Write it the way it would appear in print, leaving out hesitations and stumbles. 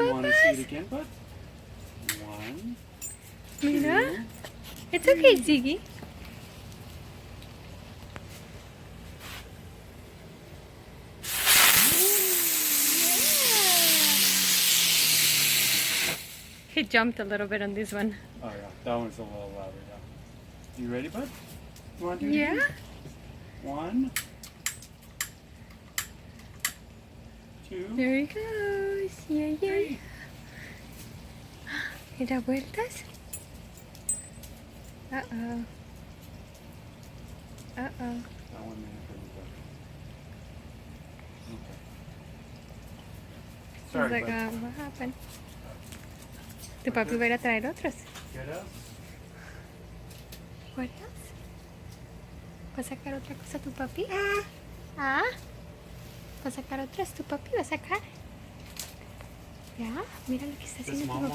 You want to see it papas. again, bud? One, Mira. two. It's okay, Ziggy. He jumped a little bit on this one. Oh yeah, that one's a little louder. Yeah. You ready, bud? You want to do it Yeah. again? One, two, There he goes. Yeah, yeah. three. ¿Y da vueltas? Uh-oh. Uh-oh. That one minute for me, bud. Okay. He's Sorry, like, bud. what happened? Tu papi va a ir a traer otros. Get up. What else? ¿Va a sacar otra cosa tu papi? ¿Ah? ¿Va a sacar otras tu papi? ¿Va a sacar? ¿Ya? Mira lo que está haciendo tu Mama. papá.